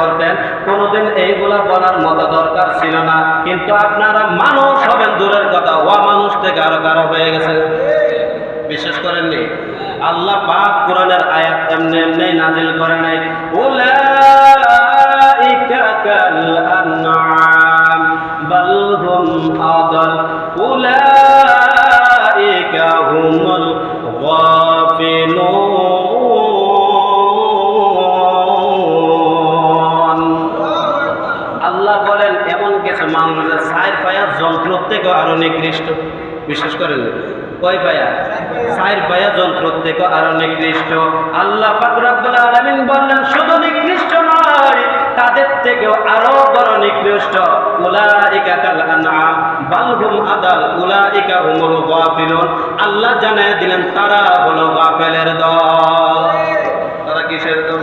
করতেন, কোনোদিন এইগুলা বলার মতো দরকার ছিল না। কিন্তু আপনারা মানুষ হবেন দূরের কথা, মানুষ থেকে আরো কারো হয়ে গেছে। বিশ্বাস করেননি? আল্লাহ পাক কোরআনের আয়াত এমনি এমনি নাজিল করে নাই। উলাইকা কাল আনআম বাল হুম আদাল উলাইকা হুমুল গাফিলুন। আল্লাহ বলেন এমন কিছু মানুষের চার পায়া যন্ত্র থেকে আরো নিকৃষ্ট। বিশ্বাস করেন? কয় পায়া? চার পায়া যন্ত্র থেকে আরো নিকৃষ্ট। আল্লাহ পাক রব্বুল আলামিন বললেন শুধু নিকৃষ্ট নয়, তাদের থেকেও আরো বড় নিকৃষ্ট। উলাইকা কাল আনআম বাল হুম আদাল উলাইকা হুমুল গাফিলুন। আল্লাহ জানায় দিলেন তারা হলো গাফেলের দল। তারা কিসের দল?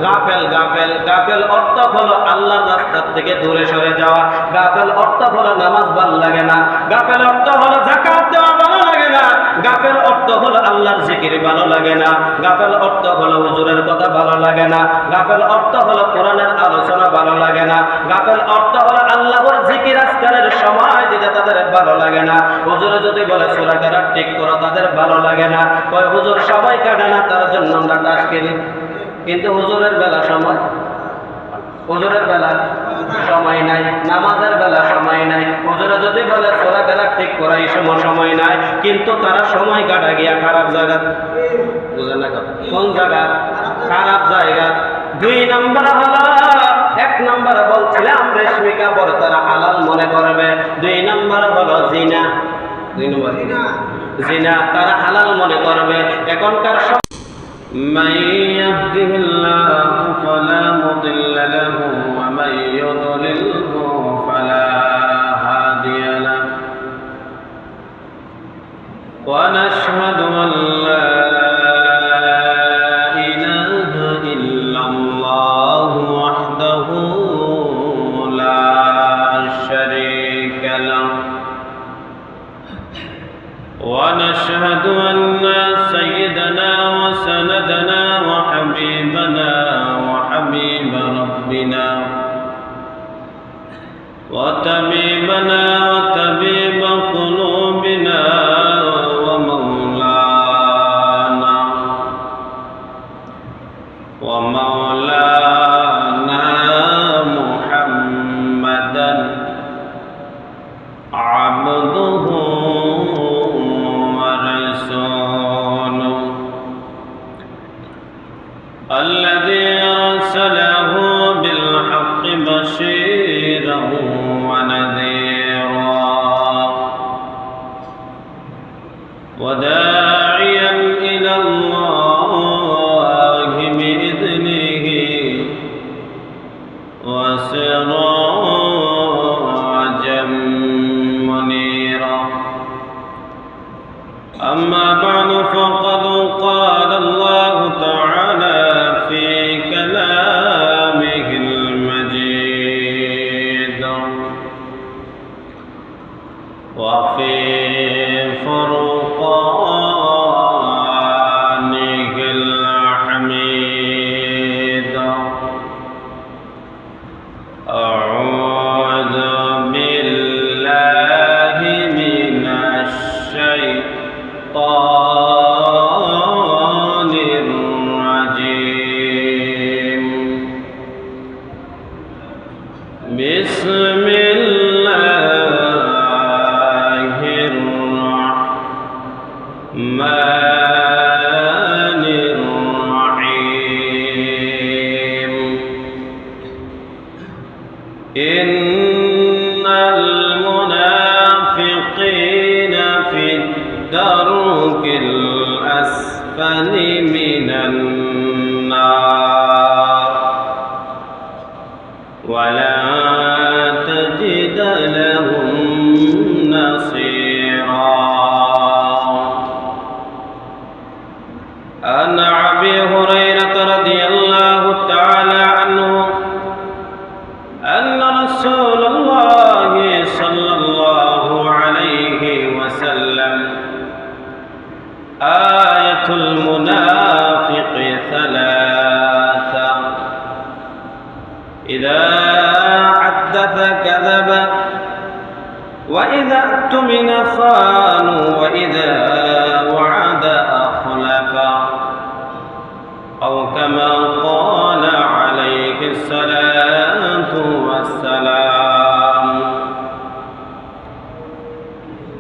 গাফেল। গাফেল গাফেল অর্থ হলো আল্লাহর রাস্তার থেকে দূরে সরে যাওয়া। গাফেল অর্থ হলো নামাজ ভালো লাগে না। গাফেল অর্থ হলো যাকাত দেওয়া ভালো লাগে না। গাফেল অর্থ হলো আল্লাহর জিকির ভালো লাগে না। গাফেল অর্থ হলো হুজুরের কথা ভালো লাগে না। গাফেল অর্থ হলো কোরআনের আলোচনা ভালো লাগে না। গাফেল অর্থ হলো আল্লাহর জিকির আজকারের সময় দিতে তাদের ভালো লাগে না। হুজুরে যদি বলে সূরা কেরাত ঠিক করো, তাদের ভালো লাগে না। কয় হুজুর সবাই কাটে না, তার জন্য আমরা টাস কিনি। কিন্তু হুজুরের বেলা সময়, হুজুরের বেলা সময় নাই, নামাজের বেলা সময় নাই। হুজুরে যদি বলে সূরা কেরাত ঠিক করা, এই সময় নাই। কিন্তু তারা সময় কাটা গিয়া খারাপ জায়গা। বুঝেন না? কোন জায়গা? খারাপ জায়গা। 2 নম্বর হলো, 1 নম্বর বলছিলাম রেশমি কাপড় তারা হালাল মনে করবে। 2 নম্বর হলো জিনা। 2 নম্বর জিনা তারা হালাল মনে করবে। এখনকার من يهده الله فلا مضل له ومن يضلله فلا هادي له ونشهد أن لا إله إلا الله وحده لا شريك له ونشهد أن سيدنا وسندنا وحبيبنا وحبيب ربنا وطبيبنا وطبيب قلوبنا ومولانا محمدا عبده الذي أرسله بالحق بشيرا ونذيرا وداعيا إلى الله بإذنه وسراجا منيرا. أما بعد فقد قال الله تعالى في كلامه المجيد وفي فرقانه الحميد. أعوذ بالله من الشيطان الرجيم. بسم الله الرحمن الرحيم. إن المنافقين في الدرك الأسفل من النار ولا تجد لهم نصيرا. عن أبي هريرة رضي الله تعالى عنه أن رسول الله صلى الله عليه وسلم آية المنافق ثلاثة إذا حدث كذب وإذا اؤتمن خان وإذا وعد أخلف أو كما قال عليه الصلاة والسلام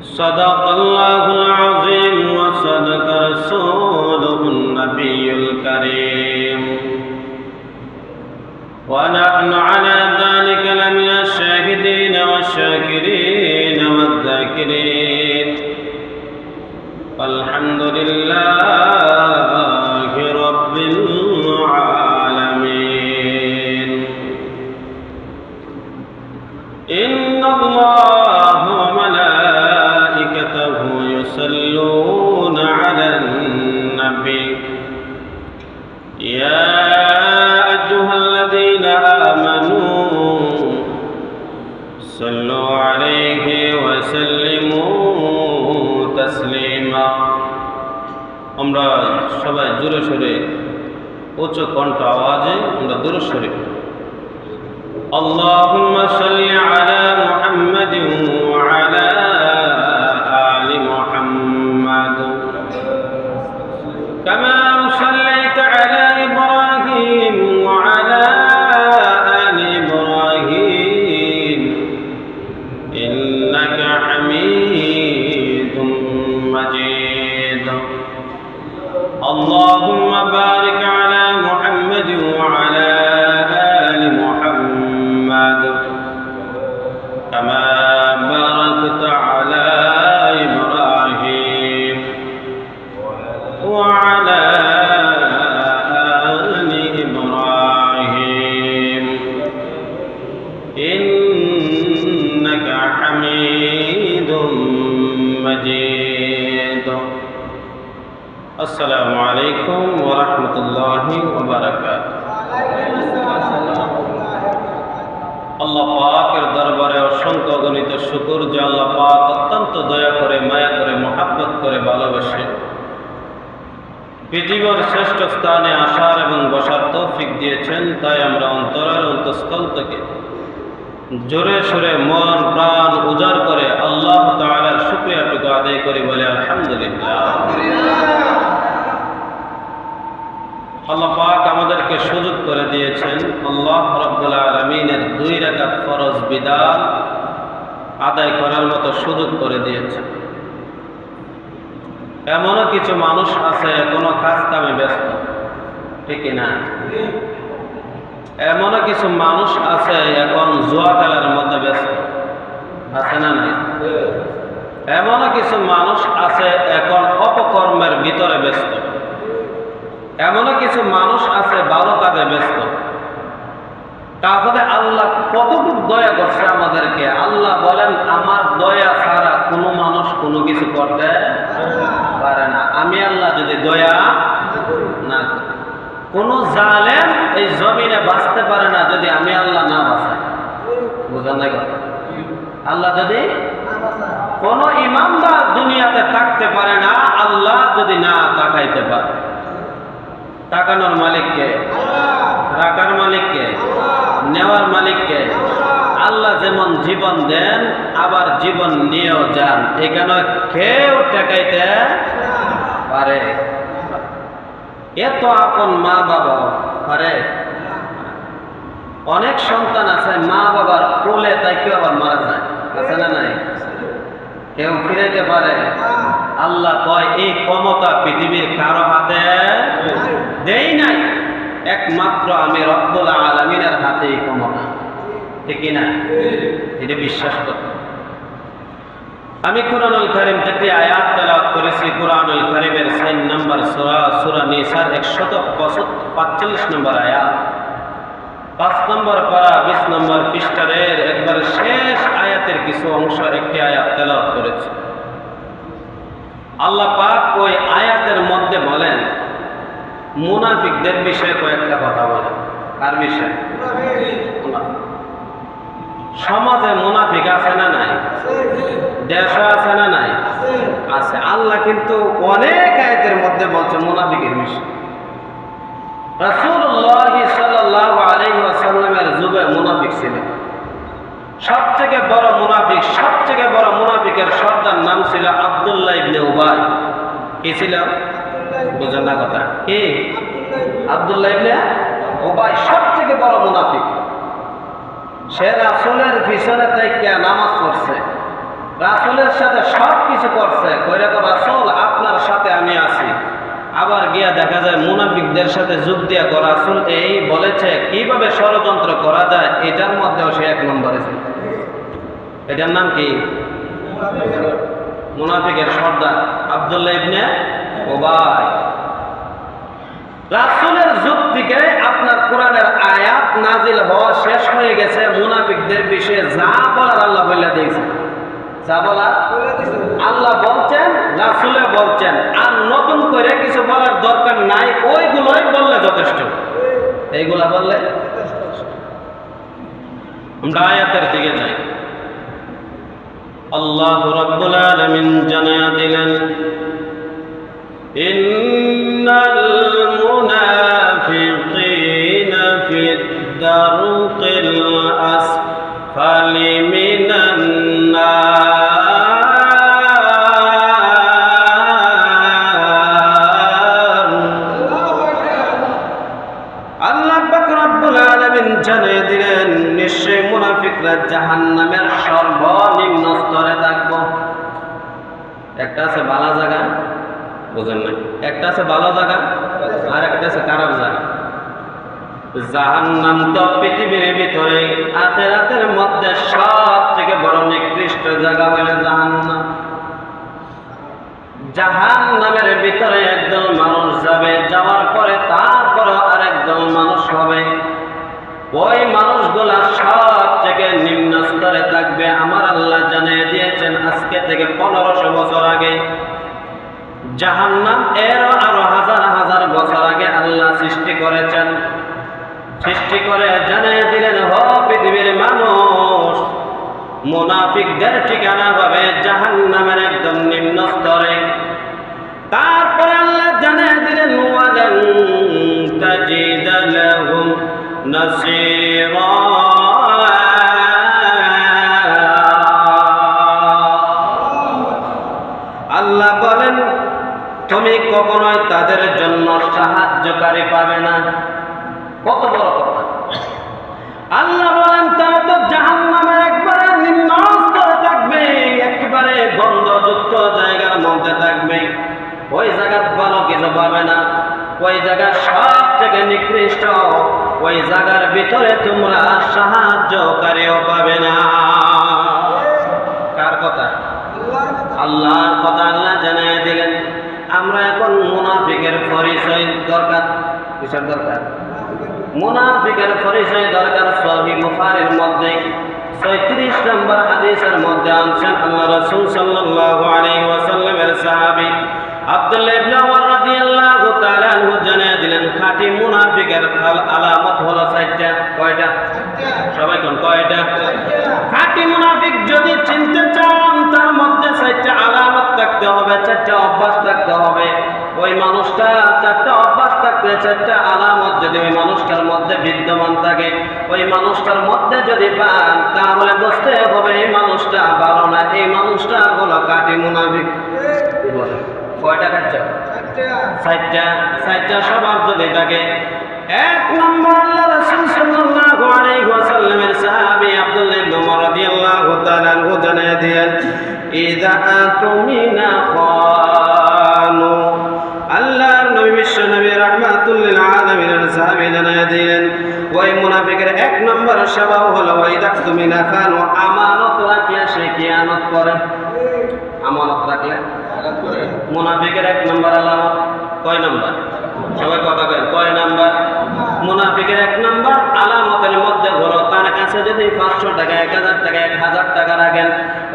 صدق الله العظيم وصدق رسوله النبي الكريم ونحن على ذلك لمن الشاهدين والشاكرين والذاكرين والحمد لله رب العالمين إن الله وملائكته يصلون على النبي يا أيها الذين آمنوا صلوا عليه وسلموا تسليما আমরা সবাই জোরে সোরে উচ্চ কণ্ঠ আওয়াজে আমরা দুরূদ শরীফ আল্লাহুম্মা সাল্লি আলা মুহাম্মাদিন ওয়া আলা আলি মুহাম্মাদ কামা সাল্লাইতা আলা ইব্রাহিম ওয়া আলা আলি ইব্রাহিম ইন্নাকা হামিদুম মাজিদ اللهم بارك على محمد وعلى آل محمد كما باركت على إبراهيم وعلى آل إبراهيم إنك حميد مجيد السلام عليكم ورحمة الله وبركاته আল্লাহ পাকের দরবারে অসংখ্য গণিত শুকর যে আল্লাহ পাক অত্যন্ত দয়া করে মায়া করে মহাব্বত করে ভালোবাসে পৃথিবীর শ্রেষ্ঠ স্থানে আসার এবং বসার তৌফিক দিয়েছেন তাই আমরা অন্তরের অন্তঃস্থল থেকে জোরে সোরে মন প্রাণ উজাড় করে আল্লাহ তাআলার শুকরিয়াটুকু আদায় করি বলে আলহামদুলিল্লাহ। আল্লাহ পাক আমাদেরকে সুযোগ করে দিয়েছেন আল্লাহ রাব্বুল আলামিনের 2 রাকাত ফরজ বিধান আদায় করার মতো সুযোগ করে দিয়েছেন। এমনও কিছু মানুষ আছে কোনো কাজ কামে ব্যস্ত, ঠিক না? এমনও কিছু মানুষ আছে এখন জুয়া খেলার মধ্যে ব্যস্ত, আছে না নাই? এমনও কিছু মানুষ আছে এখন অপকর্মের ভিতরে ব্যস্ত, এমনও কিছু মানুষ আছে ভালো কাজে ব্যস্ত। তাহলে আল্লাহ কতটুকু দয়া করছে আমাদেরকে? আল্লাহ বলেন আমার দয়া ছাড়া কোনো মানুষ কোনো কিছু করতে পারে না। আমি আল্লাহ যদি দয়া না করি, কোনো জালেম এই জমিনে বাঁচতে পারে না যদি আমি আল্লাহ না বাঁচাই। বুঝলেন না কথা? আল্লাহ যদি, কোনো ইমানদার দুনিয়াতে থাকতে পারে না আল্লাহ যদি না তাকাইতে পারে। তাকানোর মালিককে, রাখার মালিককে, নেওয়ার মালিককে। আল্লাহ যেমন জীবন দেন আবার জীবন নিয়েও যান, এখানে কেউ টেকাইতে পারে। এত আপন মা বাবা পারে। অনেক সন্তান আছে মা বাবার কোলে তাই কেউ আবার মারা যায়, আছে না নাই? কেউ ফিরাইতে পারে? আল্লাহ কয় এই ক্ষমতা পৃথিবীর কারো হাতে দেই নাই, একমাত্র আমি রব্বুল আলামিনের হাতে এই ক্ষমতা, ঠিক না? এটা বিশ্বাস করতে। আমি কুরআনুল কারীম থেকে আয়াত তেলাওয়াত করেছি। কুরআনুল কারীমের 6 নম্বর সূরা, সূরা নিসার 145 নম্বর আয়াত, 5 নম্বর পারা 20 নম্বর পৃষ্ঠার একবার শেষ আয়াতের কিছু অংশ একটি আয়াত তেলাওয়াত করেছি। আল্লাহ পাক ওই আয়াতের মধ্যে বলেন মুনাফিকদের বিষয়ে কয়েকটা কথা বলেন। কার বিষয়ে? সমাজে মুনাফিক আছে না নাই? দেশে আছে না নাই? আছে। আল্লাহ কিন্তু অনেক আয়াতের মধ্যে বলছে মুনাফিকের বিষয়। রাসূলুল্লাহ সাল্লাল্লাহু আলাইহি ওয়াসাল্লামের যুগে সবথেকে বড় মুনাফিক, সবথেকে বড় মুনাফিকের সর্দার নাম ছিল আব্দুল্লাহ ইবনে উবাই। কি ছিল? বুঝেন না কথা কি? আব্দুল্লাহ ইবনে উবাই সবথেকে বড় মুনাফিক। সে রাসূলের পিছনে থেকে নামাজ পড়ছে, রাসূলের সাথে সব কিছু করছে, কইরা তো রাসূল আপনার সাথে আমি আছি। আবার গিয়া দেখা যায় মুনাফিকদের সাথে যোগ দিয়া করা রাসূল এই বলেছে কিভাবে ষড়যন্ত্র করা যায়, এটার মধ্যেও সে এক নম্বরে ছিল। এটার নাম কি? মুনাফিকের সর্দার আব্দুল্লাহ ইবনে উবাই। রাসূলের যুগ থেকে আপনার কোরআনের আয়াত নাজিল হওয়া শেষ হয়ে গেছে, মুনাফিকদের বিষয়ে যা বলার আল্লাহ বলে দিয়েছে। যা বলার আল্লাহ বলছেন, রাসূলে বলছেন, আর নতুন করে কিছু বলার দরকার নাই, ওইগুলোই বললে যথেষ্ট। এইগুলা বললে আমরা আয়াতের দিকে যাই। আল্লাহ রাব্বুল আলামিন জানায়া দিলেন, ইন্নাল মুনাফিকিনা ফিদ দারকিল আসফালি মিনান নার। আল্লাহ পাক রব্বুল আলামিন জানিয়ে দিলেন, নিশ্চয় মুনাফিকরা জাহান্নামের সর্বনিম্ন স্তরে থাকবে। একটা আছে ভালো জায়গা, বুঝেন না, একটা আছে ভালো জায়গা আর একটা আছে খারাপ জায়গা। জাহান্নাম তো পৃথিবীর ভিতরে আখিরাতের মধ্যে সবথেকে বড় নিকৃষ্ট জায়গা বলে জাহান্নাম। জাহান্নামের ভিতরে একদল মানুষ যাবে, যাওয়ার পরে তারপরে আরেকদল মানুষ হবে। ওই মানুষগুলা সব থেকে নিম্ন স্তরে থাকবে। আমার আল্লাহ জানিয়ে দিয়েছেন আজকে থেকে 1500 বছর আগে জাহান্নাম এর আরো হাজার হাজার বছর আগে আল্লাহ সৃষ্টি করেছেন। সৃষ্টি করে জানিয়ে দিলেন, হ পৃথিবীর মানুষ, মুনাফিকদের ঠিকানা পাবে জাহান্নামের একদম নিম্ন স্তরে। তারপরে আল্লাহ জানিয়ে দিলেন, ওয়ালান তাজিদা লাহুম নাসীরা। আল্লাহ বলেন, তুমি কখনোই তাদের জন্য সাহায্যকারী পাবে না। কত বড় কথা! আল্লাহ বলেন, তারা তো জাহান্নামের একবারে নিম্ন স্তরে থাকবে, একেবারে গন্ধযুক্ত জায়গার মধ্যে থাকবে। ওই জায়গার ভালো কিছু পাবে না, ওই জায়গা সব থেকে নিকৃষ্ট। ওই জায়গার ভিতরে তোমরা সাহায্যকারীও পাবে না। কার কথা? আল্লাহর কথা। আল্লাহ জানিয়ে দিলেন, আমরা এখন মুনাফিকের পরিচয় দরকার। কিসের দরকার? মুনাফিকের পরিচয় দরকার। সহিহ বুখারীর মধ্যে 36 নম্বর হাদিসের মধ্যে আনছেন আল্লাহ রাসূল সাল্লাল্লাহু আলাইহি ওয়াসাল্লামের সাহাবী আব্দুল্লাহ ইবনে ওমর রাদিয়াল্লাহু তাআলা আনহু জানিয়ে দিলেন, খাঁটি মুনাফিকের আলামত হলো 4টা। কয়টা? সবাই কোন কয়টা? খাঁটি মুনাফিক যদি চিনতে চান, তার মধ্যে 4টা আলামত থাকতে হবে, 4টা অভ্যাস থাকতে হবে। ওই মানুষটা 4টা অভ্যাস থাকতে, 4টা আলামত যদি ওই মানুষটার মধ্যে বিদ্যমান থাকে, ওই মানুষটার মধ্যে যদি পান, তাহলে বুঝতে হবে এই মানুষটা ভালো না, এই মানুষটা হলো খাঁটি মুনাফিক। কয়টা খাচ্ছে? 4টা স্বভাব যদি থাকে। 1 নম্বর, আল্লাহ রাসূল সাল্লাল্লাহু আলাইহি ওয়াসাল্লামের সাহাবী আব্দুল্লাহ ইবনে ওমর রাদিয়াল্লাহু তাআলা আনহু জানিয়ে দিলেন, ইযা আতুমিনা খানু। আল্লাহর নবী বিশ্ব নবী রাহমাতুল লিল আলামিনের সাহাবী জানিয়ে দিলেন, ওই মুনাফিকের 1 নম্বর স্বভাব হলো ইযা আতুমিনা খানু, আমানত রাখলে সে খিয়ানত করে। আমানত রাখলে মুনাফিকের 1 নম্বর আলামত। কয় নম্বর? সবাই কথা বলেন, কয় নম্বর? মুনাফিকের 1 নম্বর আলামতের মধ্যে হলো, তার কাছে যদি 500 টাকা, 1000 টাকা, 1000 টাকা রাখেন,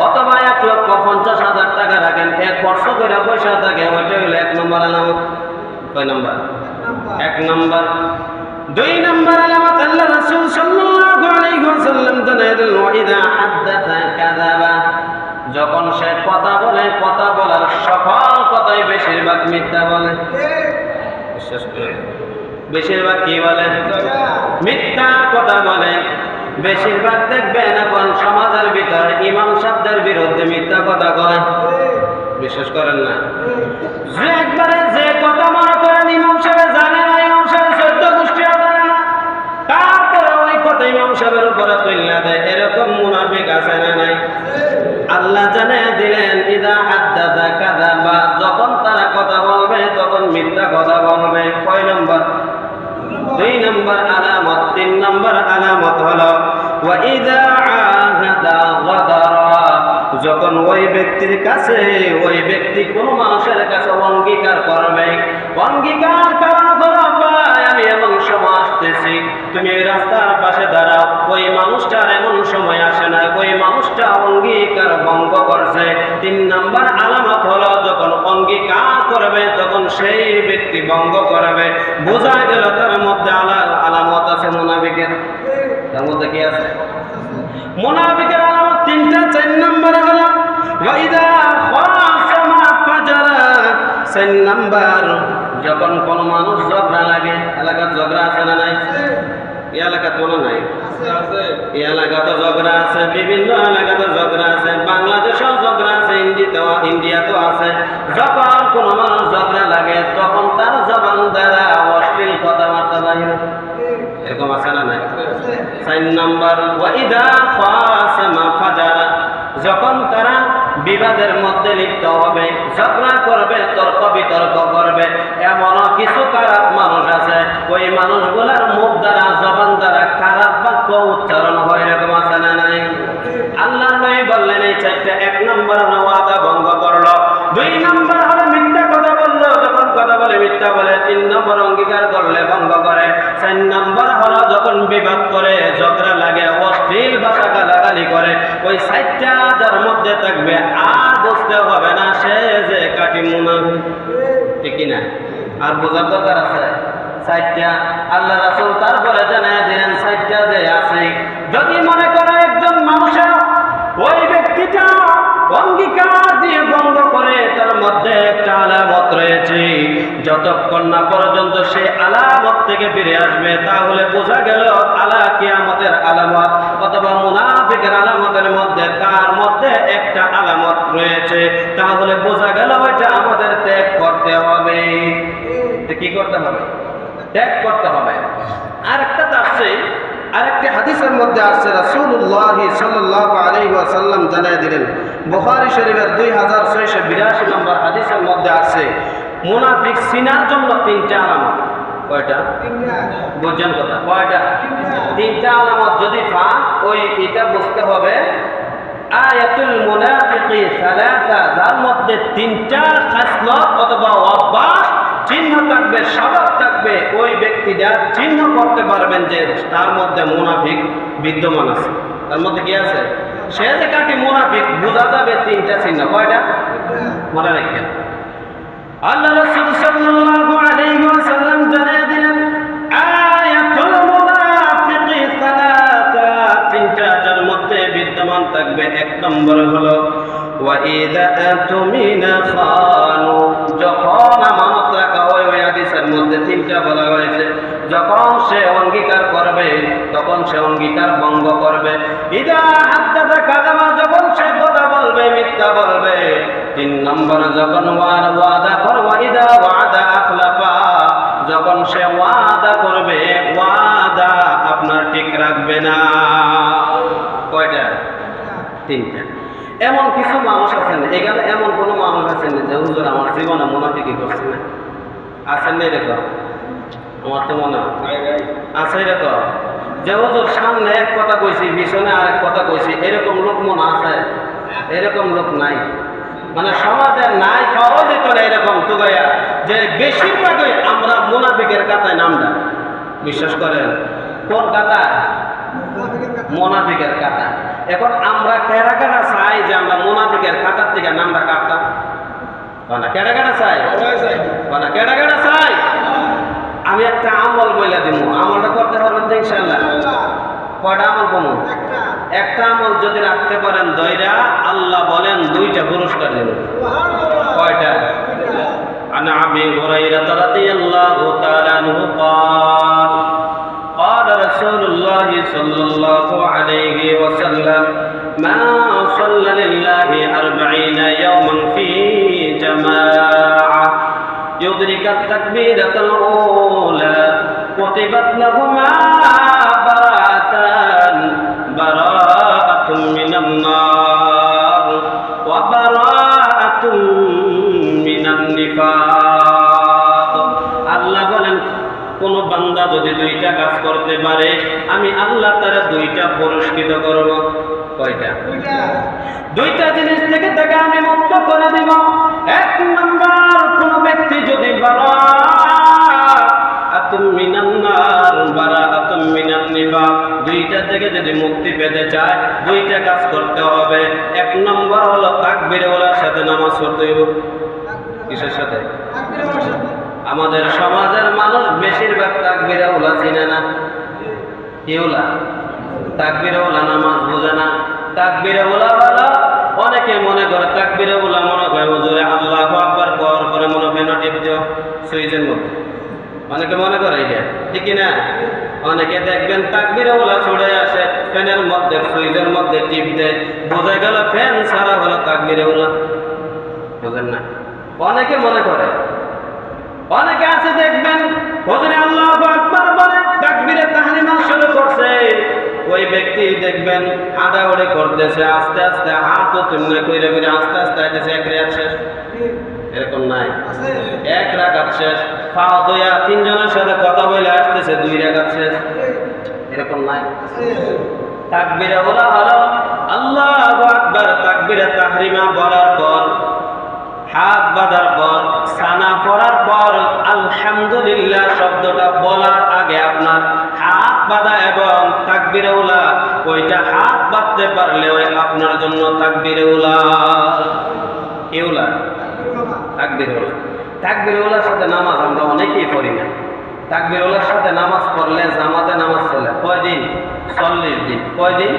অথবা 1,50,000 টাকা রাখেন, 1 বছর করে পয়সা থাকে, ওইটা হলো 1 নম্বর আলামত। কয় নম্বর? 1 নম্বর। 2 নম্বর আলামত, আল্লাহ রাসূল সাল্লাল্লাহু আলাইহি ওয়াসাল্লাম জানিয়ে দিলেন, ওয়াইদা হাদাসা কাযাবা। যখন সে কথা বলে, কথা বলার সকল কথাই বেশিরভাগ মিথ্যা বলে। বেশিরভাগ কি বলে? মিথ্যা কথা বলে। বেশিরভাগ দেখবেন এখন সমাজের ভিতরে ইমাম সাহেবদের বিরুদ্ধে মিথ্যা কথা কয়। বিশ্বাস করেন না? যে একবারে যে কথা মনে করেন ইমাম সাহেব জানে না, ইমাম সাহেব 14 গোষ্ঠীও জানে না, তারপরে ওই কথা ইমাম সাহেবের উপরে তুলনা দেয়, এরকম মুনাফিক আছে না নাই? আল্লাহ জানিয়ে দিলেন ইদা হাদ্দাসা কাযাবা, যখন তারা কথা বলবে তখন মিথ্যা কথা বলবে। কয় নম্বর? 2 নম্বর আলামত। 3 নম্বর আলামত হলো ওয়া ইদা আহাদা গাদারা, যখন ওই ব্যক্তির কাছে ওই ব্যক্তি কোনো মানুষের কাছে অঙ্গীকার করবে, অঙ্গীকার করার হলো ভাই আমি এমন সময় আসতেছি, তুমি এই রাস্তার পাশে দাঁড়াও, ওই মানুষটার এমন সময় আসে না, ওই মানুষটা অঙ্গীকার ভঙ্গ করছে। 3 নম্বর আলামত হলো যখন অঙ্গীকার করবে তখন সেই ব্যক্তি ভঙ্গ করবে। বোঝা গেল তার মধ্যে আলামত আছে মুনাফিকের। তার মধ্যে কি আছে? মুনাফিকের আলামত 3টা। 4 নম্বর হলো ওয়াইদা খাসামা ফাজারা। 4 নম্বর, যখন কোন মানুষ ঝগড়া লাগে, এলাকার ঝগড়া আছে না নাই? এই এলাকা তো নাই, এই এলাকাতে ঝগড়া আছে, বিভিন্ন এলাকাতে ঝগড়া আছে, বাংলাদেশেও ঝগড়া আছে, ইন্ডিয়াতেও আছে। যখন কোন মানুষ ঝগড়া লাগে তখন তার জবান দ্বারা অশ্লীল কথাবার্তা বাইরে, এরকম আছে না নাই? 4 নম্বর ওয়াইদা খাসামা ফাজারা, যখন তারা বিবাদের মধ্যে লিপ্ত হবে, ঝগড়া করবে, তর্ক বিতর্ক করবে। এমন কিছু খারাপ মানুষ আছে, ওই মানুষগুলার মুখ দ্বারা জবান দ্বারা খারাপ বাক্য উচ্চারণ হয়, এরকম আছে না নাই? আল্লাহ নবী বললেন এই 4টা। 1 নম্বর ওয়াদা ভঙ্গ করলো, 2 নম্বর হলো মিথ্যা কথা বললো, যখন কথা বলে মিথ্যা বলে। 3 নম্বর অঙ্গীকার করলে ভঙ্গ করে। 4 নম্বর হলো যখন বিবাদ করে, ঝগড়া লাগে, অশ্লীল ভাষা গালাগালি করে। ওই 4টা যার মধ্যে থাকবে আর বুঝতে হবে না সে যে কাটি মুনাফিক, ঠিক না? আর বোঝার দরকার আছে 4টা। আল্লাহ রাসূল তারপরে জানায় দিলেন 4টা যে আছে। যদি মনে করে একজন মানুষের ওই ব্যক্তিটা অঙ্গীকার দিয়ে ভঙ্গ করে, তার মধ্যে একটা আলামত রয়েছে, যতক্ষণ না পর্যন্ত সে আলামত থেকে ফিরে আসবে তাহলে বোঝা গেল কিয়ামতের আলামত অথবা মুনাফিকের আলামতের মধ্যে তার মধ্যে একটা আলামত রয়েছে, তাহলে বোঝা গেল এটা আমাদের ত্যাগ করতে হবে। কি করতে হবে? ত্যাগ করতে হবে। আরেকটা আছে, আরেকটা হাদিসের মধ্যে আছে, রাসূলুল্লাহ সাল্লাল্লাহু আলাইহি ওয়াসাল্লাম জানিয়ে দিলেন, বুখারী শরীফের 2682 নম্বর হাদিসের মধ্যে আছে, মুনাফিক চিনার জন্য 3টা আলামত। কয়টা? 3টা। বুঝছেন কথা? কয়টা? 3টা আলামত যদি পান, ওই এটা বুঝতে হবে আয়াতুল মুনাফিকি সালাসা, যার মধ্যে 3টা খাসলত অথবা অভ্যাস চিহ্ন থাকবে, স্বভাব থাকবে, ওই ব্যক্তিটা চিহ্ন করতে পারবেন যে তার মধ্যে মুনাফিক বিদ্যমান আছে। তার মধ্যে কি আছে? সে যে কাটি মুনাফিক বোঝা যাবে 3টা চিহ্ন। কয়টা? মনে রাখবেন। আল্লাহ রাসূল সাল্লাল্লাহু আলাইহি ওয়াসাল্লাম জানিয়ে দিলেন আয়াতুল মুনাফিকি সালাসা, 3টা যার মধ্যে বিদ্যমান থাকবে। 1 নম্বর হলো ওয়া ইযা আতুমিনা খানু, যখন আমানত রাখা হয়, ওই হাদিসের মধ্যে 3টা বলা হয়েছে, যখন সে অঙ্গীকার করবে তখন সে অঙ্গীকার ভঙ্গ করবে। ইযা হাদ্দাসা কাযাবা, যখন সে কথা বলবে মিথ্যা বলবে। 3 নম্বর যখন ওয়াদা করবে, ইযা ওয়াদা আখলাফা, যখন সে ওয়াদা করবে ওয়াদা আপনার ঠিক রাখবে না। কয়টা? 3টা। এমন কিছু মানুষ আছেন, এখানে এমন কোনো মানুষ আছেন যে হুজুর আমার জীবনে মুনাফিকি করছে না? আছেন না? দেখো আমার তো মনে আছে দেখো যে হুজুর সামনে এক কথা কইছি, পিছনে আরেক কথা কইছি, এরকম লোক মনে আছে? এরকম লোক নাই, মানে সমাজে নাই, পাওয়া যেত না এরকম তো গায়া, যে বেশিরভাগই আমরা মুনাফিকের কাতায় নামটা। বিশ্বাস করেন? কোন কাতায়? মুনাফিকের কাতা। এখন আমরা কেডা কেডা চাই যে আমরা মুনাফিকের কাতার থেকে নামটা কাটতাম? কেডা কেডা চাই? কেডা কেডা চাই? আমি একটা আমল বইলা দিব, আমলটা করতে পারবেন তো ইনশাআল্লাহ? কয়টা আমল কমু? একটা আমল যদি রাখতে পারেন দইরা, আল্লাহ বলেন 2টা পুরস্কার দেবেন। কয়টা? আন আবি হুরায়রা রাদিয়াল্লাহু তাআলা আনহু قال রাসূলুল্লাহ সাল্লাল্লাহু আলাইহি ওয়াসাল্লাম মা সাল্লা লিল্লাহি 40 ইয়াওমান ফি জামাআ ইউদরিকা তাকবীরাতুল উলা কুতিবাত লাহুমা বারাআতুম মিনান নার ওয়া বারাআতুম মিনান নিফাক। আল্লাহ বলেন কোন বান্দা যদি দুইটা কাজ করতে পারে আমি আল্লাহ তারা দুইটা পুরস্কৃত করব। কয়টা? দুইটা জিনিস থেকে তাকে আমি মুক্ত করে দিব। এক নাম্বার, কোন ব্যক্তি যদি বারাআতুম মিনান নার বারাআতুম মিনান নিফাক দুইটা থেকে যদি মুক্তি পেতে চায় দুইটা কাজ করতে হবে। এক নম্বর হলো তাকবীরের সাথে নামাজ পড়তে হবে। কিসের সাথে? আমাদের সমাজের মানুষ বেশিরভাগ তাকবীরে ওলা চিনে না। কি ওলা? তাকবীরে ওলা নামাজ বোঝে না। তাকবীরে ওলা হলো অনেকে মনে করে তাকবীরে ওলা মনে করে হুজুরে আল্লাহু আকবার করার পরে মনে হয় নোটিপ দিও সুইচের মধ্যে। অনেকে মনে করে এটা ঠিক না? অনেকে দেখবেন তাকবীরে ওলা ছড়ে আসে ফ্যানের মধ্যে সুইচের মধ্যে টিপ দেয়, বোঝা গেল ফ্যান ছাড়া হলো তাকবীরে ওলা। বুঝেন না? অনেকে মনে করে। অনেকে আছে দেখবেন হুজুরে আল্লাহু আকবার বলে তাকবীরে তাহরিমা শুরু করছে, ওই ব্যক্তি দেখবেন হাঁটাহুড়ি করতেছে, আস্তে আস্তে হাত তুলনা কইরে কইরে আস্তে আস্তে আইতেছে, এক রাকাত শেষ। এরকম নাই? এক রাকাত শেষ, পা দয়া তিনজনের সাথে কথা বলে আসতেছে, 2 রাকাত শেষ। এরকম নাই? তাকবীরে ওলা হলো আল্লাহু আকবার তাকবীরে তাহরিমা বলার পর, হাত বাঁধার পর, সানা পড়ার পর আলহামদুলিল্লাহ শব্দটা বলার আগে আপনার হাত বাঁধা এবং তাকবীরে উলা, ওইটা হাত বাঁধতে পারলে ওই আপনার জন্য তাকবীরে উলা। কি উলা? তাকবীরে উলা। তাকবীরে উলার সাথে নামাজ আমরা অনেকেই পড়ি না। তাকবীরে উলার সাথে নামাজ পড়লে জামাতে নামাজ চলে কয়দিন? 40 দিন। কয়দিন?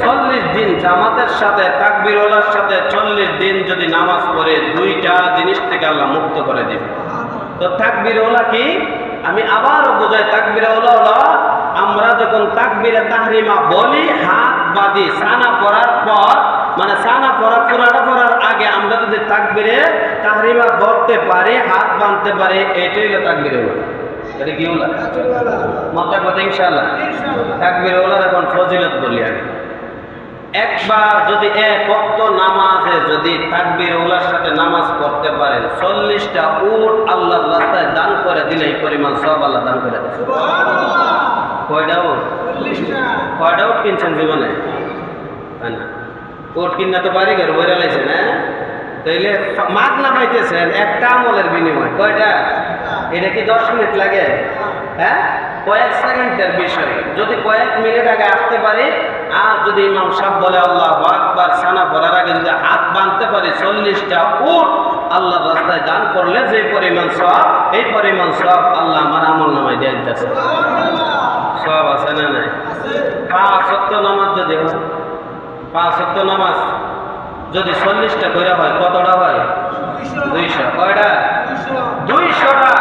40 দিন জামাতের সাথে তাকবীরে উলার সাথে 40 দিন যদি নামাজ পড়ে দুইটা জিনিস থেকে আল্লাহ মুক্ত করে দিবে। তো তাকবীরে উলা কি? আমি আবারও বোঝাই, তাকবীরে উলা হলো আমরা যখন তাকবীরে তাহরিমা বলি হাত বাঁধি সানা পড়ার পর, মানে সানা পড়া পুরাটা পড়ার আগে আমরা যদি তাকবীরে তাহরিমা বলতে পারি, হাত বাঁধতে পারি, এটাই হলো তাকবীরে উলা। এটা কি উলা? মাথা কথা ইনশাআল্লাহ। তাকবীরে উলার এখন ফজিলত বলি আগে। একবার যদি এক ওয়াক্ত নামাজে যদি তাকবীরে উলার সাথে নামাজ পড়তে পারেন 40টা উট আল্লাহর রাস্তায় দান করে দিলে এই পরিমাণ সওয়াব আল্লাহ দান করে দেন। সুবহানাল্লাহ। কয়টা উট? 40টা। কয়টা উট কিনছেন জীবনে? তাই না? উট কিনা তো বাড়ি ঘর বইরা লাইছেন, হ্যাঁ? তাইলে মাগনা পাইতেছেন একটা আমলের বিনিময়। কয়টা? এটা কি 10 মিনিট লাগে? হ্যাঁ, কয়েক সেকেন্ডের বিষয়। যদি কয়েক মিনিট আগে আসতে পারি আর যদি ইমাম সাহেব বলে আল্লাহু আকবার সানা পড়ার আগে যদি হাত বাঁধতে পারি 40টা উট আল্লাহর রাস্তায় দান করলে যে পরিমাণ সওয়াব, এই পরিমাণ সওয়াব আল্লাহ আমার আমলনামায় দিয়ে দিতেছে। সওয়াব আছে না নাই? 5 ওয়াক্ত নামাজ যদি হয়, 5 ওয়াক্ত নামাজ যদি 40টা করে হয় কতটা হয়? 200। কয়টা? 200টা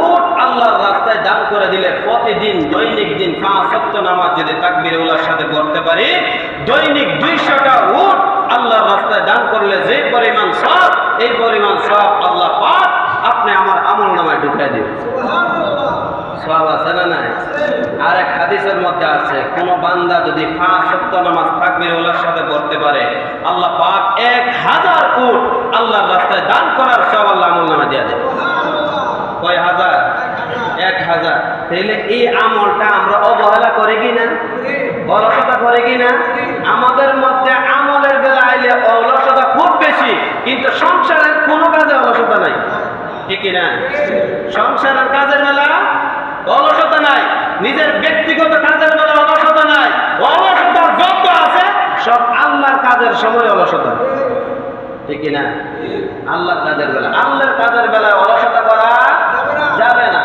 উট আল্লাহর রাস্তায় দান করে দিলে প্রতিদিন দৈনিক দিন 5 ওয়াক্ত নামাজ যদি তাকবীরে উলার সাথে পড়তে পারি দৈনিক 200টা উট আল্লাহর রাস্তায় দান করলে যে পরিমাণ সওয়াব, এই পরিমাণ সওয়াব আল্লাহ পাক আপনি আমার আমলনামায় ঢুকিয়ে দিবেন। সুবহানাল্লাহ। সওয়াব আছে না নাই? আর এক হাদিসের মধ্যে আছে কোন বান্দা যদি 5 ওয়াক্ত নামাজ তাকবীরে উলার সাথে পড়তে পারে আল্লাহ পাক 1000 উট আল্লাহর রাস্তায় দান করার সওয়াব আল্লাহ আমলনামায় দিয়ে দেন। কয় হাজার? 1000। তাহলে এই আমলটা আমরা অবহেলা করি কিনা? অলসতা করি কিনা? আমাদের মধ্যে আমলের বেলা আইলে অলসতা খুব বেশি, কিন্তু সংসারের কোনো কাজে অলসতা নাই। ঠিক না? সংসারের কাজের বেলা অলসতা নাই, নিজের ব্যক্তিগত কাজের বেলা অলসতা নাই। অলসতা যত আছে সব আল্লাহর কাজের সময় অলসতা। ঠিক না? আল্লাহর কাজের বেলা, আল্লাহর কাজের বেলায় অলসতা করা যাবে না।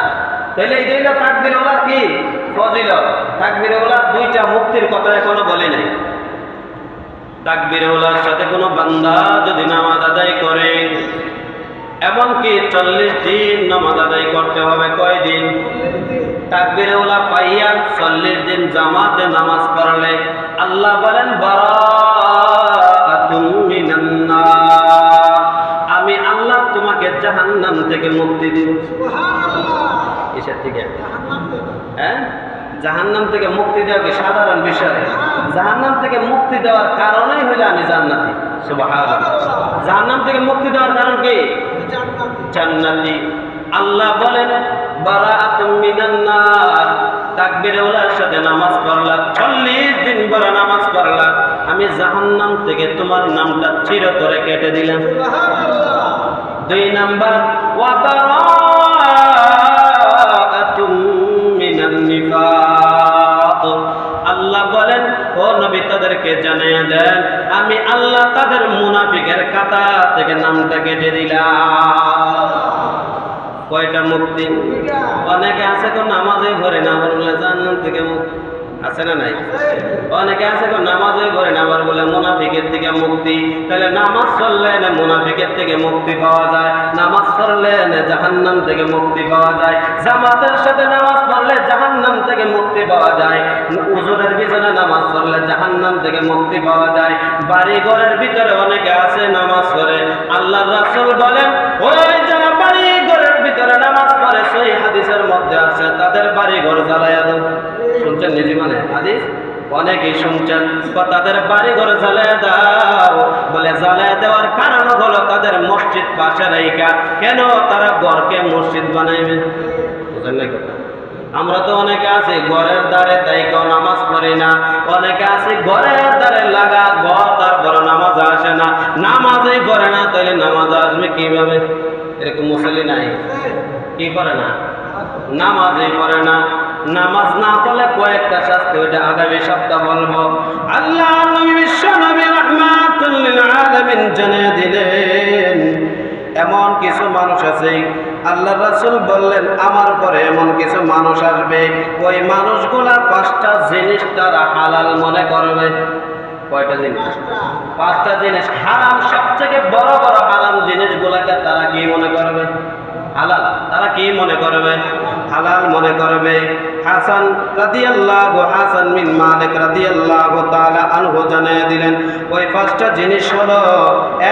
তাহলে এই দুইটা তাকবীরে উলার কি ফজিলত? তাকবীরে উলার দুইটা মুক্তির কথা এখনো বলি নাই। তাকবীরে উলার সাথে কোনো বান্দা যদি নামাজ আদায় করে এমনকি 40 দিন নামাজ আদায় করতে হবে। কয়দিন? তাকবীরে উলা পাইয়া 40 দিন জামাতে নামাজ পড়লে আল্লাহ বলেন বারাআতুম মিনান নার, আমি আল্লাহ তোমাকে জাহান্নাম থেকে মুক্তি দিব। সুবহানাল্লাহ। কিসের থেকে? হ্যাঁ, জাহান্নাম থেকে মুক্তি দেওয়া কি সাধারণ বিষয়? জাহান্নাম থেকে মুক্তি দেওয়ার কারণই হলো আমি জান্নাতি। সুবহানাল্লাহ। জাহান্নাম থেকে মুক্তি দেওয়ার কারণ কি? জান্নাতি। আল্লাহ বলেন বারাআতুম মিনান নার, তাকবীরে উলার সাথে নামাজ পড়লা, 40 দিন পরে নামাজ পড়লা, আমি জাহান্নাম থেকে তোমার নামটা চিরতরে কেটে দিলাম। সুবহানাল্লাহ। 2 নাম্বার ওয়া বারাআতুম মিনান নিফাক, আল্লাহ বলেন ও নবী তাদেরকে জানিয়ে দেন আমি আল্লাহ তাদের মুনাফিকের কাতা থেকে নামটা কেটে দিলাম। কয়টা মুক্তি? অনেকে আছে কোন নামাজে ঘরে না বলে জান্নাত থেকে মুক্তি আছে না নাই? অনেকে আছে কোন নামাজে ঘরে না বলে মুনাফিকের থেকে মুক্তি। তাহলে নামাজ পড়লে না মুনাফিকের থেকে মুক্তি পাওয়া যায়, নামাজ পড়লে না জাহান্নাম থেকে মুক্তি পাওয়া যায়, জামাতের সাথে নামাজ পড়লে জাহান্নাম থেকে মুক্তি পাওয়া যায়, উজুরের পিছনে নামাজ পড়লে জাহান্নাম থেকে মুক্তি পাওয়া যায়। বাড়ি ঘরের ভিতরে অনেকে আছে নামাজ পড়ে, আল্লাহর রাসূল বলেন ওই যারা বাড়ি ঘরের ভিতরে নামাজ পড়ে সহিহ হাদিসের মধ্যে আছে তাদের বাড়ি ঘর জ্বালায়া দাও। শুনছেন নিজে মানে হাদিস? অনেকেই শুনছেন তাদের বাড়ি ঘর জ্বালায়া দাও, বলে জ্বালায়া দেওয়ার কারণ হলো তাদের মসজিদ পাশে রাইখা। কেন? তারা ঘরকে মসজিদ বানাইবে। বুঝলেন না কথা? আমরা তো অনেকে আছি ঘরের দ্বারে তাই কেউ নামাজ পড়ি না, অনেকে আছে ঘরের দ্বারে লাগা ঘর, তারপর নামাজ আসে না, নামাজই পড়ে না, তাহলে নামাজ আসবে কিভাবে? এরকম মুসল্লি নাই? কি করে না? নামাজই পড়ে না। নামাজ না পড়লে কয়েকটা শাস্তি, ওইটা আগামী সপ্তাহ বলবো। আল্লাহ নবী বিশ্ব নবী রাহমাতুল লিল আলামিন জানিয়ে দিলেন এমন কিছু মানুষ আছে, আল্লাহ রাসূল বললেন আমার পরে এমন কিছু মানুষ আসবে, ওই মানুষগুলা 5টা জিনিস তারা হালাল মনে করবে। কয়টা জিনিস? 5টা জিনিস হারাম। সবথেকে বড় বড় হারাম জিনিসগুলাকে তারা কি মনে করবে? হালাল। তারা কি মনে করবে? হালাল মনে করবে। হাসান বিন মালিক রাদিয়াল্লাহু তাআলা আনহু জানিয়ে দিলেন ওই 5টা জিনিস হলো,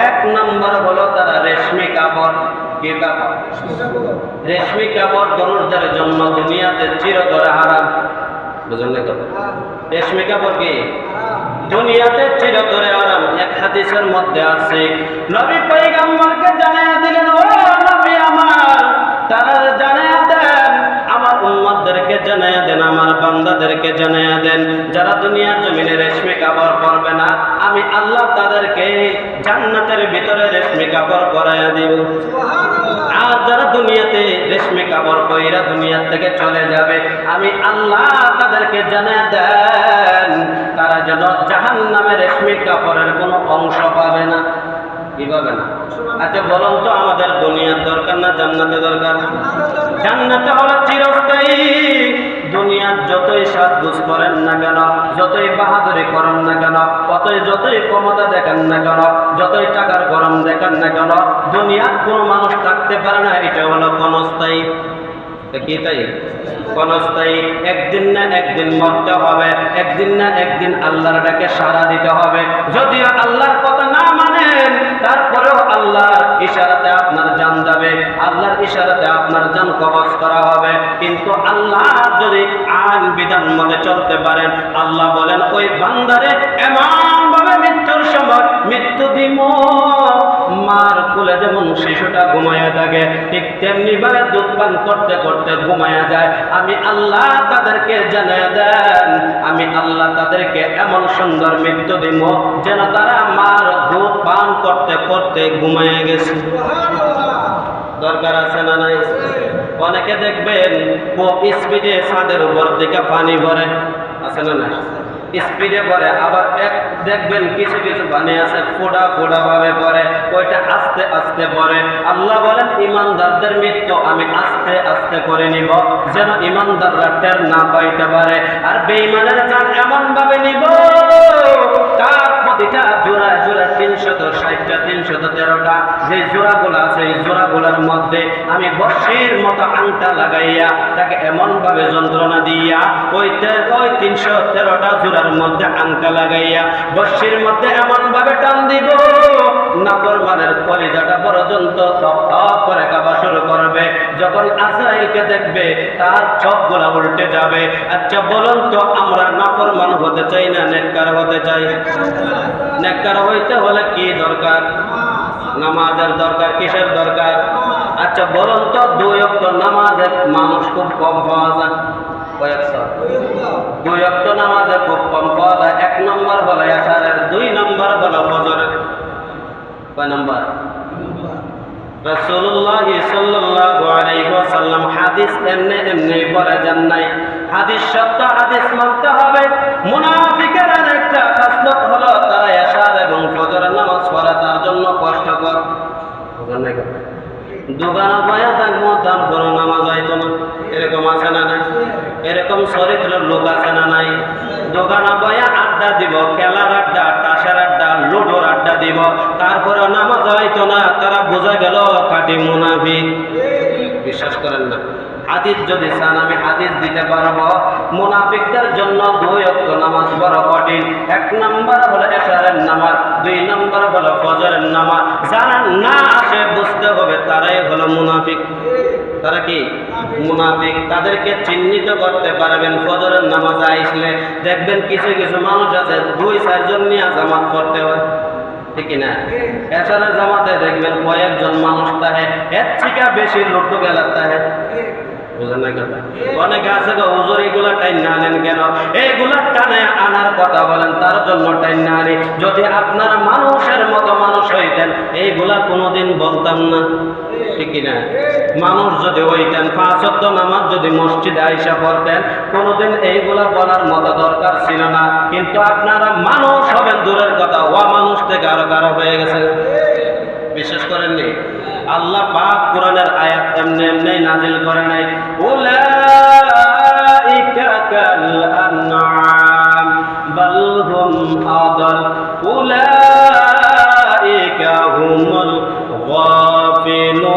1 নম্বর হলো তারা রেশমি কাপড়। কি কাপড়? রেশমি কাপড় পুরুষদের জন্য দুনিয়াতে চিরতরে হারাম। বুঝলেন না কথা? রেশমি কাপড় কি দুনিয়াতে চিরতরে হারাম। এক হাদিসের মধ্যে আছে নবী পয়গম্বরকে জানিয়ে দিলেন ও নবী আমার, তারা জানিয়ে দেন আমার উম্মতদেরকে জানিয়ে দেন, আমার বান্দাদেরকে জানিয়ে দেন যারা দুনিয়ার জমিনে রেশমি কাপড় পরবে না আমি আল্লাহ তাদেরকে জান্নাতের ভিতরে রেশমি কাপড় পরাইয়া দিব। আর যারা দুনিয়াতে রেশমি কাপড় পইরা দুনিয়া থেকে চলে যাবে আমি আল্লাহ তাদেরকে জানিয়ে দেন তারা যেন জাহান্নামের রেশমি কাপড়ের কোনো অংশ পাবে না। কি পাবে না? আচ্ছা বলুন তো আমাদের দুনিয়ার দরকার না জান্নাতের দরকার? জান্নাতে হলো চিরস্থায়ী। দুনিয়ার যতই সাজগোজ করেন না কেন, যতই বাহাদুরি করেন না কেন, যতই ক্ষমতা দেখান না কেন, যতই টাকার গরম দেখান না কেন, দুনিয়ার কোনো মানুষ থাকতে পারে না। এটা হলো ক্ষণস্থায়ী। কি তাই? ক্ষণস্থায়ী। একদিন না একদিন মরতে হবে, একদিন না একদিন আল্লাহর ডাকে সাড়া দিতে হবে। যদিও আল্লাহর কথা না মানেন তারপরেও আল্লাহর ইশারাতে আপনার জান যাবে, আল্লাহর ইশারাতে আপনার জান কবজ করা হবে। কিন্তু আল্লাহ যদি আইন বিধান মনে চলতে পারেন আল্লাহ বলেন ওই বান্দারে এমন ভাবে মৃত্যুর সময় মৃত্যু দিব, মার কোলে যেমন শিশুটা ঘুমায়া থাকে ঠিক তেমনি ভাবে দুধ পান করতে করতে ঘুমায়া যায়। আমি আল্লাহ তাদেরকে জানিয়ে দেন আমি আল্লাহ তাদেরকে এমন সুন্দর মৃত্যু দিব যেন তারা মার দুধ পান করতে করতে ঘুমায়া গেছে। দরকার আছে না নাই? অনেকে দেখবেন খুব স্পিডে ছাদের উপর থেকে পানি ভরে, আছে না নাই? স্পিডে পরে, আবার দেখবেন কিছু কিছু পানি আছে ফোড়া ফোড়া ভাবে পরে, ওইটা আস্তে আস্তে পরে। আল্লাহ বলেন ইমানদারদের মৃত্যু আমি আস্তে আস্তে করে নিব যেন ইমানদাররা টের না পাইতে পারে। আর বেঈমানের জান এমন ভাবে নিব তার প্রতিটা জোড়ায় জোড়ায় 360টা 313টা জোড়াটা, যে জোড়াগুলো আছে এই জোড়াগুলোর মধ্যে আমি বর্ষির মতো আংটা লাগাইয়া তাকে এমন ভাবে যন্ত্রণা দিয়া ওই 313টা জোড়ার মধ্যে আংটা লাগাইয়া বর্ষির মধ্যে এমন ভাবে টান দিব নাফরমানের কলিজাটা পর্যন্ত টপ টপ করে কাঁপা শুরু করবে। যখন আজরাইলকে দেখবে তার চোখগুলা উল্টে যাবে। আচ্ছা বলুন তো, আমরা নাফরমান হতে চাই না নেককার হতে চাই? নেককার হইতে হলে কি দরকার? নামাজের দরকার। কিসের দরকার? আচ্ছা বলুন তো, 2 ওয়াক্ত নামাজের মানুষ খুব কম পাওয়া যায়। কয়েকশো 2 ওয়াক্ত নামাজে খুব কম পাওয়া যায়। 1 নম্বর হলো এশারের, 2 নম্বর হলো ফজরের। কয় নম্বর? রাসূলুল্লাহ সাল্লাল্লাহু আলাইহি ওয়াসাল্লাম হাদিস এমনি বলে যান নাই। হাদিস সত্য, হাদিস মানতে হবে। মুনাফিকের একটা খাসলত হলো তারা এশার এবং ফজরের নামাজ পড়া তার জন্য কষ্টকর। দোকানা পায়া থাকবো তারপর নামাজ হইতো না, এরকম আছে না নাই? এরকম চরিত্রের লোক আছে না নাই? দোকানা পায়া আড্ডা দিব, খেলার আড্ডা, তাসের আড্ডা, লুডোর আড্ডা দিব, তারপরে নামাজ হইতো না। তারা বোঝা গেল খাঁটি মুনাফিক। বিশ্বাস করেন না? হাদিস যদি চান আমি হাদিস দিতে পারবো। মুনাফিকদের জন্য 2 ওয়াক্ত নামাজ বড় কঠিন। 1 নম্বর হলো এশারের নামাজ, 2 নম্বর হলো ফজরের নামাজ। যারা না আসে বুঝতে হবে তারাই হলো মুনাফিক। তারা কি মুনাফিক? তাদেরকে চিহ্নিত করতে পারবেন ফজরের নামাজ আইসলে। দেখবেন কিছু কিছু মানুষ আছে 2-4 জন নিয়ে জামাত পড়তে হয়, ঠিক না? এশারের জামাতে দেখবেন কয়েকজন মানুষ তাহে, এর থেকে বেশি লোক গেলা তাহে। বুঝেন না কথা? অনেকে আছে গো, হুজুর এগুলা টাইম না আনেন কেন? এইগুলা টানে আনার কথা বলেন, তার জন্য টাইম না আনি। যদি আপনারা মানুষের মতো মানুষ হইতেন এইগুলা কোনোদিন বলতাম না, ঠিক না? মানুষ যদি হইতেন, 5 ওয়াক্ত নামাজ যদি মসজিদে আইসা পড়তেন, কোনোদিন এইগুলা বলার মতো দরকার ছিল না। কিন্তু আপনারা মানুষ হবেন দূরের কথা, মানুষ থেকে আরো খারাপ হয়ে গেছে। বিশ্বাস করেননি? আল্লাহ পাক কোরআনের আয়াত এমনি নাজিল করে নাই। উলাইকা কাল আনআম বাল হুম আদাল উলাইকা হুমুল গাফিলুন।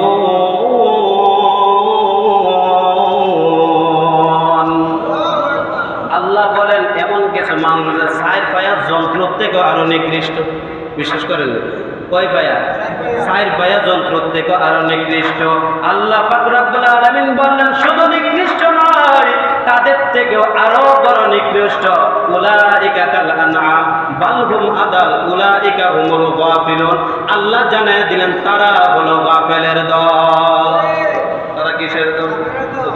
আল্লাহ বলেন এমন কিছু মানুষ 4 পায়ের যন্ত্র থেকে আরো নিকৃষ্ট। বিশ্বাস করেন? কয় পায়া? 4 পায়া যন্ত্র থেকে আরো নিকৃষ্ট। আল্লাহ পাক রব্বুল আলামিন বললেন শুধু নিকৃষ্ট নয়, তাদের থেকেও আরো বড় নিকৃষ্ট। উলাইকা কাল আনআম বাল হুম আদাল উলাইকা হুমুল গাফিলুন। আল্লাহ জানায় দিলেন তারা হলো গাফেলের দল। তারা কিসের দল?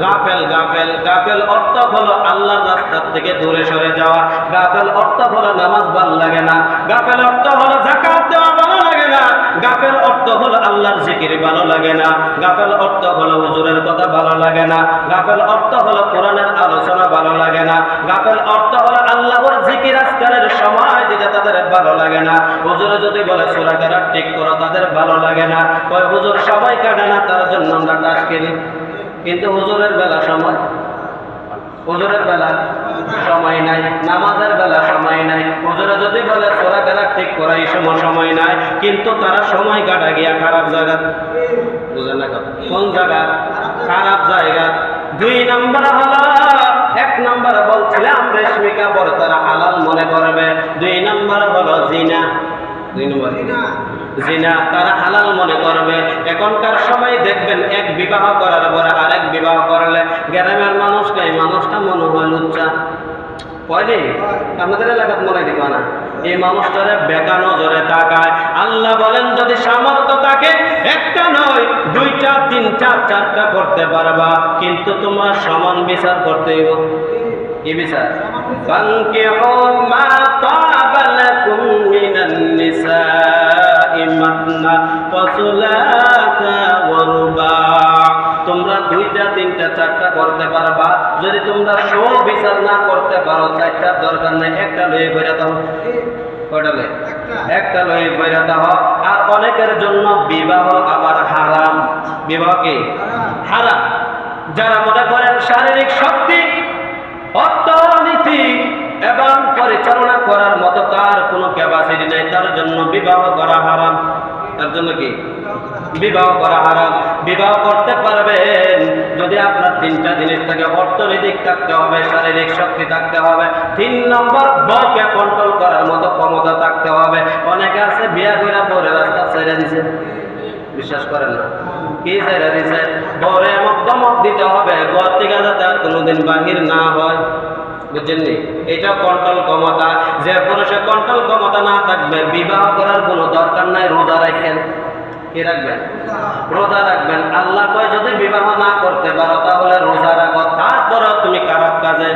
গাফেল। গাফেল গাফেল অর্থ হলো আল্লাহর রাস্তা থেকে দূরে সরে যাওয়া। গাফেল অর্থ হলো নামাজ ভালো লাগে না। গাফেল অর্থ হলো যাকাত দেওয়া ভালো লাগে না। গাফেল অর্থ হলো আল্লাহর জিকির ভালো লাগে না। গাফেল অর্থ হলো হুজুরের কথা ভালো লাগে না। গাফেল অর্থ হলো কোরআনের আলোচনা ভালো লাগে না। গাফেল অর্থ হলো আল্লাহর জিকির আজকারের সময় দিতে তাদের ভালো লাগে না। হুজুরে যদি বলে সূরা কেরাত ঠিক করো তাদের ভালো লাগে না। কয় হুজুর সবাই কাটে না, তার জন্য আমরা টাস কিনি। কিন্তু হুজুরের বেলা সময়, হুজুরের বেলা সময় নাই, নামাজের বেলা সময় নাই। হুজুরে যদি বলে সূরা কেরাত ঠিক করা এই সময় নাই, কিন্তু তারা সময় কাটা গিয়া খারাপ জায়গা। বুঝেন না কথা? কোন জায়গা? খারাপ জায়গা। 2 নম্বর হলো, 1 নম্বর বলছিলাম রেশমি কাপড় তারা হালাল মনে করবে। 2 নম্বর হলো জিনা। 2 নম্বর জিনা তারা হালাল মনে করবে। এখনকার সময় দেখবেন এক বিবাহ করার পরে আরেক বিবাহ করলে গ্রামের মানুষকে এই মানুষটা মনে হয় লুচ্চা। কয়নি? আপনাদের এলাকাত মনে দিবা না, এই মানুষটারে বেকা নজরে তাকায়। আল্লাহ বলেন যদি সামর্থ্য থাকে 1টা নয় 2টা 3টা 4টা করতে পারবা, কিন্তু তোমার সমান বিচার করতে হইব। কি বিচার? ফানকিহু মা তাবা লাকুম মিনান নিসাই মাসনা ওয়া সুলাসা ওয়া রুবা। তোমরা 2টা 3টা 4টা করতে পারবা। যদি তোমরা বিচার না করতে পারো 4টার দরকার নেই, 1টা লয়ে কইরা দাও। কয়টা লয়ে? 1টা লয়ে কইরা দাও। আর অনেকের জন্য বিবাহ আবার হারাম। বিবাহ কি হারাম? যারা মনে করেন শারীরিক শক্তি, অর্থনীতি এবং পরিচালনা করার মতো তার কোনো ক্যাপাসিটি নেই, তার জন্য বিবাহ করা হারাম। তার জন্য কি বিবাহ করা হারাম। বিবাহ করতে পারবেন যদি আপনার তিনটা জিনিস থাকে, অর্থনৈতিক থাকতে হবে, শারীরিক শক্তি থাকতে হবে, 3 নম্বর বউকে কন্ট্রোল করার মতো ক্ষমতা থাকতে হবে। অনেকে আছে বিয়া করে বউরে রাস্তা ছেড়ে দিছে, বিশ্বাস করেন না, কি ছেড়ে দিছে, বউরে ধমক দিতে হবে ঘর থেকে যাতে আর কোনোদিন বাহির না হয়, বুঝছেননি? এটা কন্ট্রোল ক্ষমতা। যে পুরুষের কন্ট্রোল ক্ষমতা না থাকবে বিবাহ করার কোনো দরকার নাই। রোজা রাখেন, কি রাখবেন? রোজা রাখবেন। আল্লাহ কয় যদি বিবাহ না করতে পারো তাহলে রোজা রাখো, তারপরেও তুমি খারাপ কাজে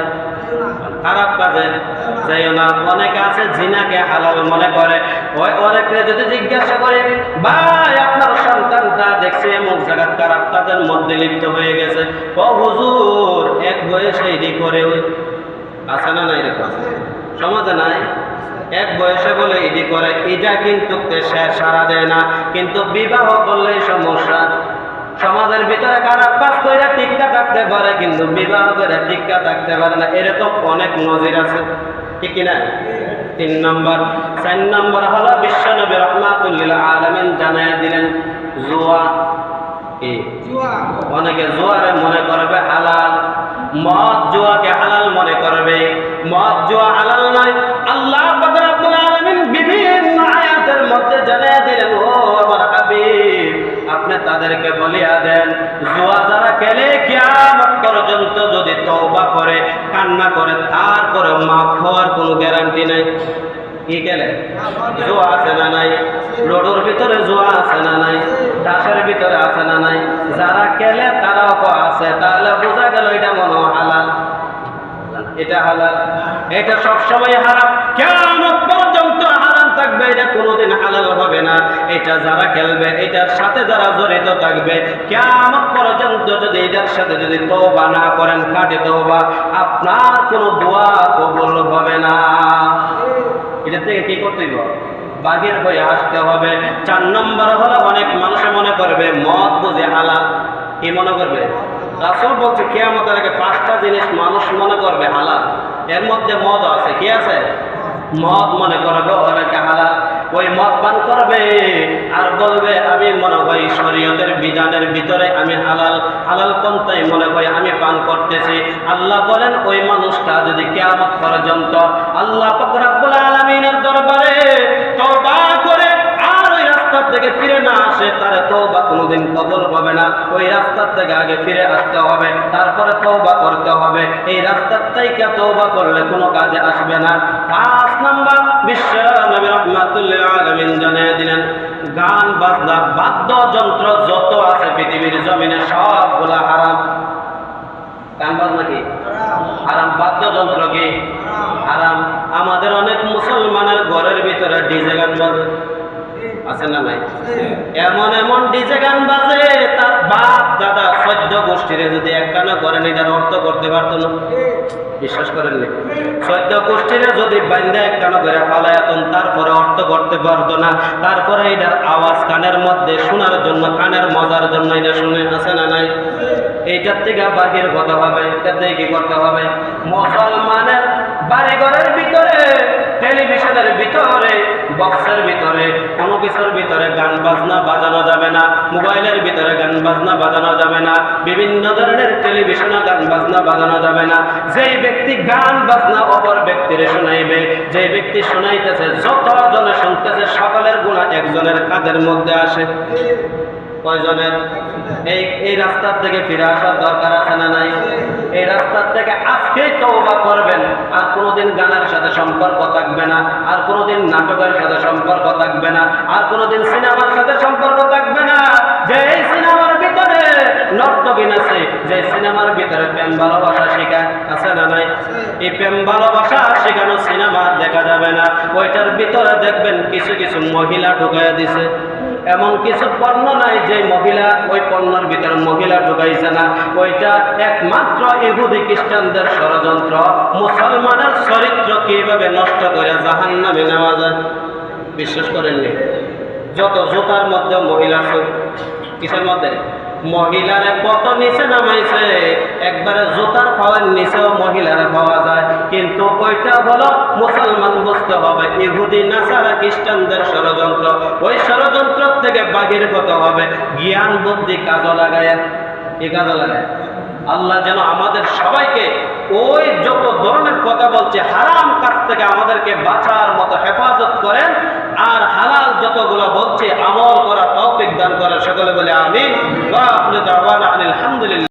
যাইও না। অনেকে আছে জিনাকে হালাল মনে করে। ওই অনেকে যদি জিজ্ঞাসা করে ভাই আপনার সন্তানটা দেখছে এমন জায়গা খারাপ কাজের মধ্যে লিপ্ত হয়ে গেছে, ও হুজুর এক বয়সে এটি করে, ওই আছে না নাই এরকম সমাজে নাই? এক বয়সে বলে এটি করে, এটা কিন্তু সে সারা দেয় না, কিন্তু বিবাহ করলে সমস্যা। সমাজের ভিতরে খারাপ কাজ করে টিকা থাকতে পারে কিন্তু বিবাহ করে টিকা থাকতে পারে না, এরকম অনেক নজির আছে, ঠিক কিনা? 3 নম্বর। 4 নম্বর হলো বিশ্বনবী রাহমাতুল লিল আলামিন জানায়া দিলেন জুয়া। কি? অনেকে জুয়ারে মনে করবে হালাল, মদ জুয়াকে হালাল মনে করবে। মদ জুয়া হালাল নয়। আল্লাহ পাক রব্বুল আলামিন বিভিন্ন আয়াতের মধ্যে জানিয়ে দিলেন, ও আমার হাবিব আপনি তাদেরকে বলিয়া দেন জুয়া যারা খেলে কিয়ামত পর্যন্ত যদি তওবা করে কান্না করে তারপরে মাফ হওয়ার কোনো গ্যারান্টি নাই। কি খেলে? জুয়া আছে না নাই? লুডোর ভিতরে জুয়া আছে না নাই? তাসের ভিতরে আছে না নাই? যারা খেলে তারাও আছে, তাহলে বোঝা গেল এটা মনে হালাল। এটা হালাল, এটা সবসময় হারাম, কিয়ামত পর্যন্ত হারাম থাকবে, এটা কোনোদিন হালাল হবে না। এটা যারা খেলবে, এটার সাথে যারা জড়িত থাকবে, কিয়ামত পর্যন্ত যদি এটার সাথে যদি তওবা না করেন, কাটে তওবা, আপনার কোনো দোয়া কবুল হবে না। এটা থেকে কি করতে হবে? বাগের হয়ে আসতে হবে। 4 নম্বর হলো অনেক মানুষে মনে করবে মদ বুঝে হালাল। কি মনে করবে? রাসূল বলছে কিয়ামতের আগে 5টা জিনিস মানুষ মনে করবে হালাল, এর মধ্যে মদ আছে। কি আছে? মদ মনে করবে অনেকে হালাল। ওই মদ পান করবে আর বলবে আমি মনে করি শরীয়তের বিধানের ভিতরে আমি হালাল পন্থাই মনে করি আমি পান করতেছি। আল্লাহ বলেন ওই মানুষটা যদি কিয়ামত পর্যন্ত আল্লাহ পাক রব্বুল আলামিনের দরবারে তওবা করে আর ওই রাস্তা থেকে ফিরে না আসে, তার তওবা কোনোদিন কবুল হবে না। ওই রাস্তার থেকে আগে ফিরে আসতে হবে, তারপরে তওবা করতে হবে। এই রাস্তার থেকে তওবা করলে কোনো কাজে আসবে না। 5 নম্বর বিশ্ব নবী রাহমাতুল লিল আলামিন জানিয়ে দিলেন গান বাজনা বাদ্যযন্ত্র যত আছে পৃথিবীর জমিনে সবগুলা হারাম। গান বাজনা কি হারাম? বাদ্যযন্ত্র কি হারাম? আমাদের অনেক মুসলমানের ঘরের ভিতরে ডিজে গান বাজে, আছে না নাই? এমন এমন ডিজে গান বাজে তার বাপ দাদা 14 গোষ্ঠীর যদি একখানা করেন এটার অর্থ করতে পারতো না। বিশ্বাস করেননি? 14 গোষ্ঠীর যদি বান্দা একখানা করে ফালায়াতন তারপরে অর্থ করতে পারতো না। তারপরে এটার আওয়াজ কানের মধ্যে শোনার জন্য, কানের মজার জন্য এটা শুনে, আছে না নাই? এইটার থেকে বাহির কথা হবে। এটার থেকে কি করতে হবে? মুসলমানের বাড়িঘরের ভিতরে, টেলিভিশনের ভিতরে, বক্সের ভিতরে, কোনো কিছুর ভিতরে গান বাজনা বাজানো যাবে না। মোবাইলের ভিতরে গান বাজনা বাজানো যাবে না। বিভিন্ন ধরনের টেলিভিশনে গান বাজনা বাজানো যাবে না। যেই ব্যক্তি গান বাজনা অপর ব্যক্তির শোনাইবে, যে ব্যক্তি শোনাইতেছে যতজনে শুনতেছে সকলের গুনাহ একজনের কাঁধের মধ্যে আসে। কয়জনের? এই রাস্তার থেকে ফিরে আসার দরকার আছে না নাই? এই রাস্তার থেকে আজকেই তওবা করবেন, আর কোনোদিন গানের সাথে সম্পর্ক থাকবে না, আর কোনোদিন নাটকের সাথে সম্পর্ক থাকবে না, আর কোনোদিন সিনেমার সাথে সম্পর্ক থাকবে না। যে এই সিনেমার ভিতরে নর্তকীন আছে, যে সিনেমার ভিতরে প্রেম ভালোবাসা শেখায়, আছে না নাই? এই প্রেম ভালোবাসা শেখানো সিনেমা দেখা যাবে না। ওইটার ভিতরে দেখবেন কিছু কিছু মহিলা ঢুকাইয়া দিছে। এমন কিছু পণ্য নাই যে মহিলা ওই পণ্যের ভিতরে মহিলা ঢুকাইছে না। ওইটা একমাত্র ইহুদি খ্রিস্টানদের ষড়যন্ত্র। মুসলমানের চরিত্র কিভাবে নষ্ট করে জাহান্নামে নেওয়া যায়। বিশ্বাস করেননি? যত জুতার মধ্যে মহিলা, কিসের মধ্যে? মহিলারে কত নিচে নামাইছে, একবারে জুতার পাওয়ার নিচেও মহিলারে পাওয়া যায়। কিন্তু ওইটা হলো মুসলমান বুঝতে হবে ইহুদি নাসারা খ্রিস্টানদের ষড়যন্ত্র। ওই ষড়যন্ত্র থেকে বাহির হতে হবে জ্ঞান বুদ্ধি কাজে লাগায়। কি কাজে লাগায়? আল্লাহ যেন আমাদের সবাইকে ওই যত ধরনের কথা বলছে হারাম কাজ থেকে আমাদেরকে বাঁচার মতো হেফাজত করেন, আর হালাল যতগুলো বলছে আমল করা তৌফিক দান করেন। সকলে বলে আমিন। ওয়া আখিরু দাওয়ানা